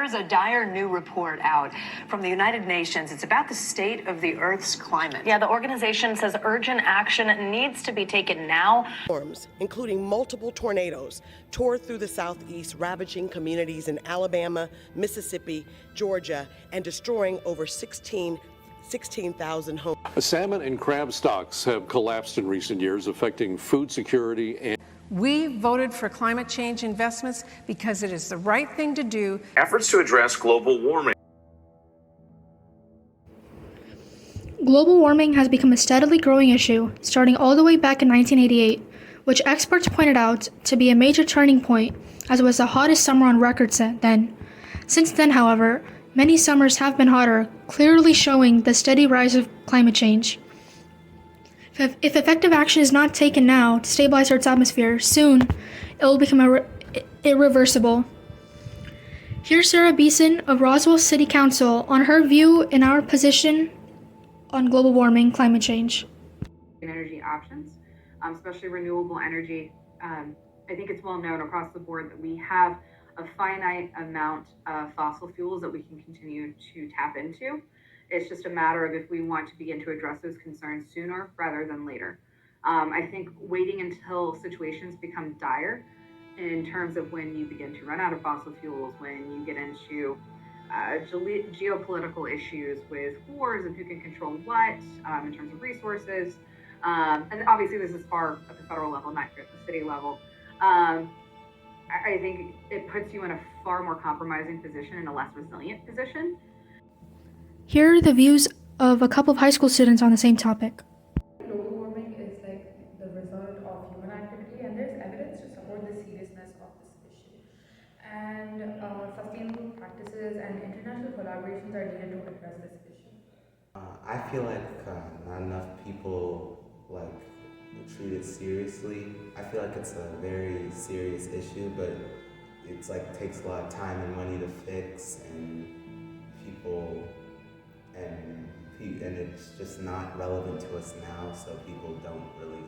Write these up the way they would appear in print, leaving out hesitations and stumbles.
There's a dire new report out from the United Nations. It's about the state of the Earth's climate. Yeah, the organization says urgent action needs to be taken now. Storms, including multiple tornadoes, tore through the southeast, ravaging communities in Alabama, Mississippi, Georgia, and destroying over 16,000 homes. Salmon and crab stocks have collapsed in recent years, affecting food security and We voted for climate change investments because it is the right thing to do. Efforts to address global warming. Global warming has become a steadily growing issue, starting all the way back in 1988, which experts pointed out to be a major turning point, as it was the hottest summer on record then. Since then, however, many summers have been hotter, clearly showing the steady rise of climate change. If effective action is not taken now to stabilize Earth's atmosphere, soon it will become irreversible. Here's Sarah Beeson of Roswell City Council on her view and our position on global warming, climate change. Energy options, especially renewable energy. I think it's well known across the board that we have a finite amount of fossil fuels that we can continue to tap into. It's just a matter of if we want to begin to address those concerns sooner rather than later. I think waiting until situations become dire in terms of when you begin to run out of fossil fuels, when you get into geopolitical issues with wars and who can control what in terms of resources. And obviously this is far at the federal level, not here at the city level. I think it puts you in a far more compromising position and a less resilient position. Here are the views of a couple of high school students on the same topic. Global warming is like the result of human activity, and there's evidence to support the seriousness of this issue. And sustainable practices and international collaborations are needed to address this issue. I feel like not enough people treat it seriously. I feel like it's a very serious issue, but it's takes a lot of time and money to fix, and people. And it's just not relevant to us now, so people don't really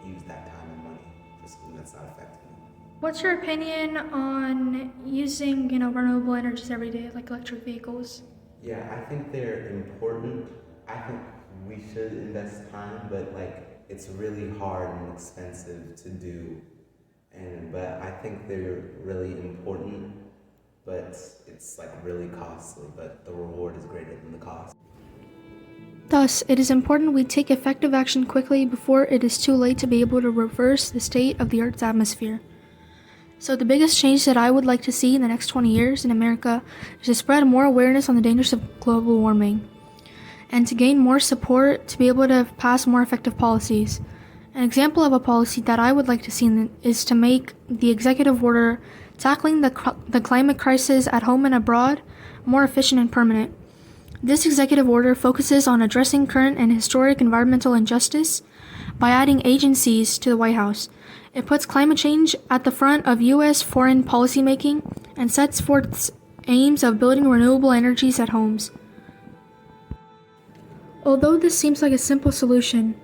use that time and money for something that's not affecting them. What's your opinion on using, renewable energies every day, like electric vehicles? Yeah, I think they're important. I think we should invest time, but it's really hard and expensive to do. But I think they're really important, but it's really costly, but the reward is greater than the cost. Thus, it is important we take effective action quickly before it is too late to be able to reverse the state of the Earth's atmosphere. So the biggest change that I would like to see in the next 20 years in America is to spread more awareness on the dangers of global warming, and to gain more support to be able to pass more effective policies. An example of a policy that I would like to see is to make the executive order tackling the climate crisis at home and abroad more efficient and permanent. This executive order focuses on addressing current and historic environmental injustice by adding agencies to the White House. It puts climate change at the front of U.S. foreign policymaking and sets forth aims of building renewable energies at homes. Although this seems like a simple solution,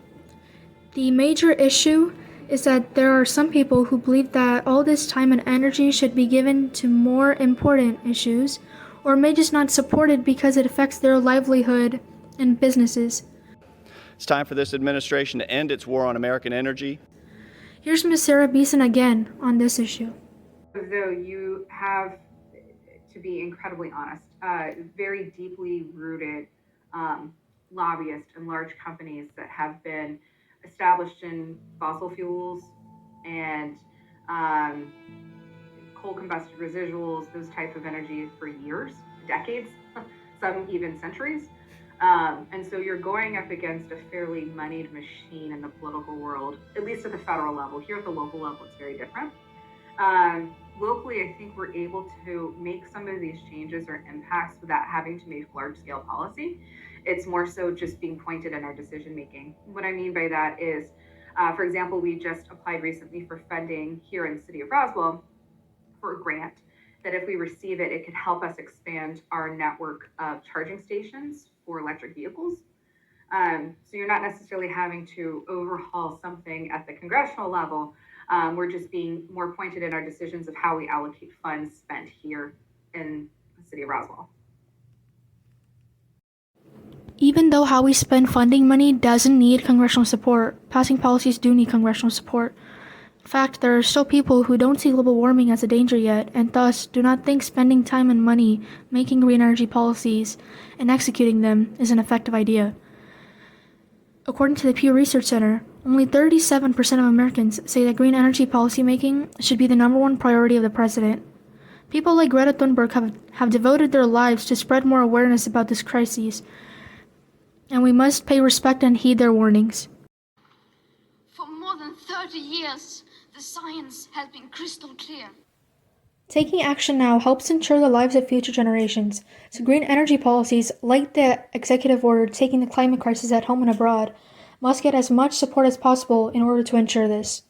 the major issue is that there are some people who believe that all this time and energy should be given to more important issues, or may just not support it because it affects their livelihood and businesses. It's time for this administration to end its war on American energy. Here's Ms. Sarah Beeson again on this issue. Though you have to be incredibly honest, very deeply rooted lobbyists and large companies that have been established in fossil fuels and coal combusted residuals, those types of energy for years, decades, some even centuries. And so you're going up against a fairly moneyed machine in the political world, at least at the federal level. Here at the local level, it's very different. Locally, I think we're able to make some of these changes or impacts without having to make large-scale policy. It's more so just being pointed in our decision-making. What I mean by that is, for example, we just applied recently for funding here in the city of Roswell for a grant that if we receive it, it could help us expand our network of charging stations for electric vehicles. So you're not necessarily having to overhaul something at the congressional level. We're just being more pointed in our decisions of how we allocate funds spent here in city of Roswell. Even though how we spend funding money doesn't need congressional support, passing policies do need congressional support. In fact, there are still people who don't see global warming as a danger yet, and thus do not think spending time and money making green energy policies and executing them is an effective idea. According to the Pew Research Center, only 37% of Americans say that green energy policymaking should be the #1 priority of the president. People like Greta Thunberg have devoted their lives to spread more awareness about this crisis, and we must pay respect and heed their warnings. For more than 30 years, the science has been crystal clear. Taking action now helps ensure the lives of future generations, so green energy policies, like the executive order taking the climate crisis at home and abroad, must get as much support as possible in order to ensure this.